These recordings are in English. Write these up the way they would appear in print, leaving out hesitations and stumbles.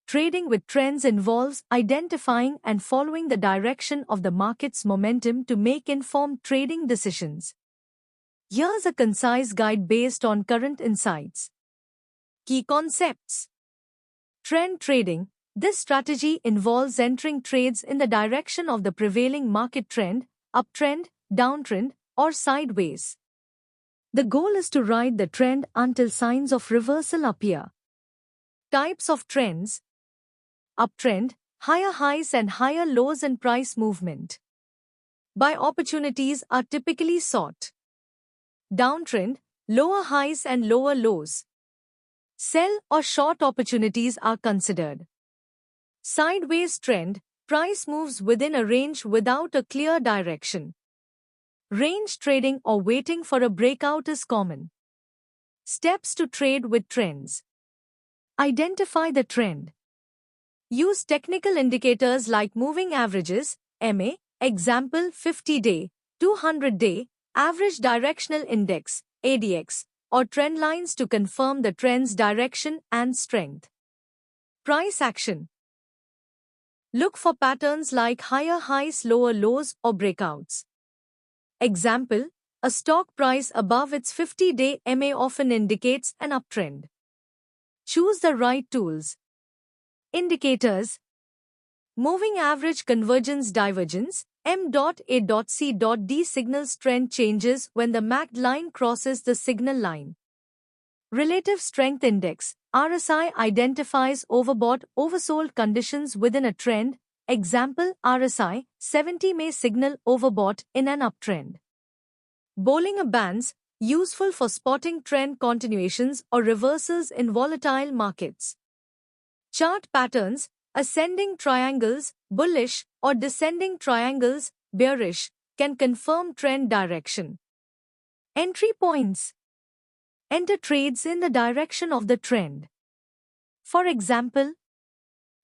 trading with trends involves identifying and following the direction of the market's momentum to make informed trading decisions. Here's a concise guide based on current insights. Key concepts. Trend trading. This strategy involves entering trades in the direction of the prevailing market trend, uptrend, downtrend, or sideways. The goal is to ride the trend until signs of reversal appear. Types of trends. Uptrend, higher highs and higher lows in price movement. Buy opportunities are typically sought. Downtrend, lower highs and lower lows. Sell or short opportunities are considered. Sideways trend, price moves within a range without a clear direction. Range trading or waiting for a breakout is common. Steps to trade with trends. Identify the trend. Use technical indicators like moving averages, MA, example 50-day, 200-day, average directional index, ADX, or trend lines to confirm the trend's direction and strength. Price action. Look for patterns like higher highs, lower lows, or breakouts. Example, a stock price above its 50-day MA often indicates an uptrend. Choose the right tools. Indicators. Moving average convergence divergence, M.A.C.D signals trend changes when the MACD line crosses the signal line. Relative Strength Index, RSI identifies overbought, oversold conditions within a trend. Example, RSI 70 may signal overbought in an uptrend. Bollinger Bands, useful for spotting trend continuations or reversals in volatile markets. Chart patterns, ascending triangles, bullish, or descending triangles, bearish, can confirm trend direction. Entry points. Enter trades in the direction of the trend. For example,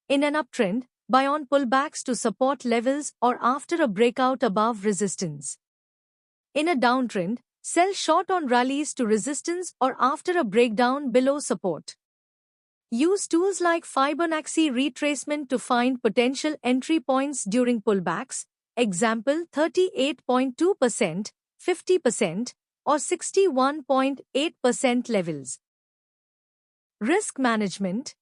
in an uptrend, buy on pullbacks to support levels or after a breakout above resistance. In a downtrend, sell short on rallies to resistance or after a breakdown below support. Use tools like Fibonacci retracement to find potential entry points during pullbacks, example 38.2%, 50%, or 61.8% levels. Risk management.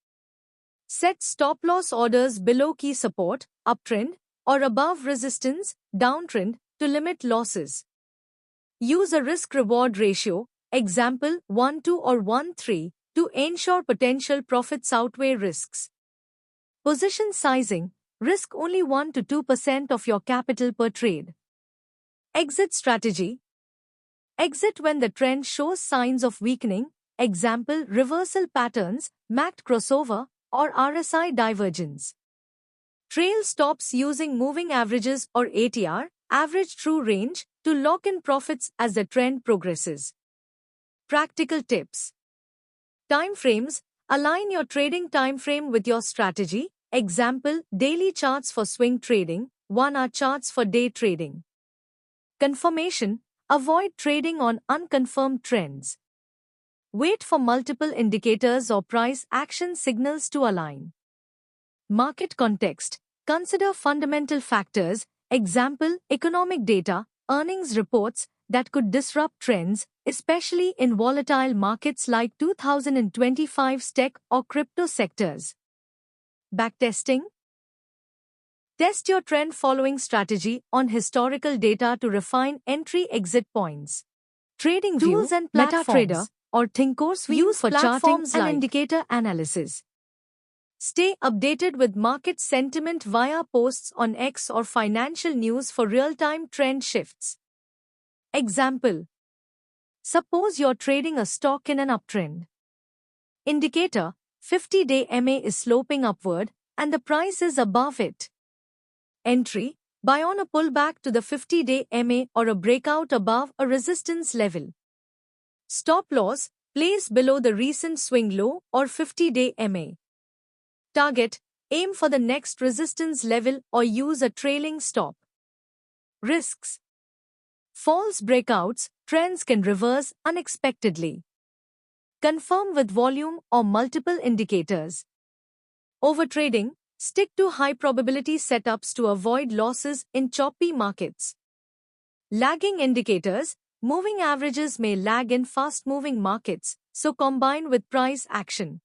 Set stop-loss orders below key support, uptrend, or above resistance, downtrend, to limit losses. Use a risk-reward ratio, example 1:2 or 1:3, to ensure potential profits outweigh risks. Position sizing. Risk only 1 to 2% of your capital per trade. Exit strategy. Exit when the trend shows signs of weakening, example reversal patterns, MACD crossover, or RSI divergence. Trail stops using moving averages or ATR, average true range, to lock in profits as the trend progresses. Practical tips. Timeframes. Align your trading timeframe with your strategy, example daily charts for swing trading, 1-hour charts for day trading. Confirmation. Avoid trading on unconfirmed trends. Wait for multiple indicators or price action signals to align. Market context. Consider fundamental factors, example economic data, earnings reports, that could disrupt trends, especially in volatile markets like 2025's tech or crypto sectors. Backtesting. Test your trend-following strategy on historical data to refine entry-exit points. Trading tools and MetaTrader or Thinkorswim use for charting and indicator analysis. Stay updated with market sentiment via posts on X or financial news for real-time trend shifts. Example. Suppose you're trading a stock in an uptrend. Indicator, 50-day MA is sloping upward and the price is above it. Entry, buy on a pullback to the 50-day MA or a breakout above a resistance level. Stop loss, place below the recent swing low or 50-day MA. Target, aim for the next resistance level or use a trailing stop. Risks. False breakouts, trends can reverse unexpectedly. Confirm with volume or multiple indicators. Overtrading, stick to high probability setups to avoid losses in choppy markets. Lagging indicators, moving averages may lag in fast moving markets, so combine with price action.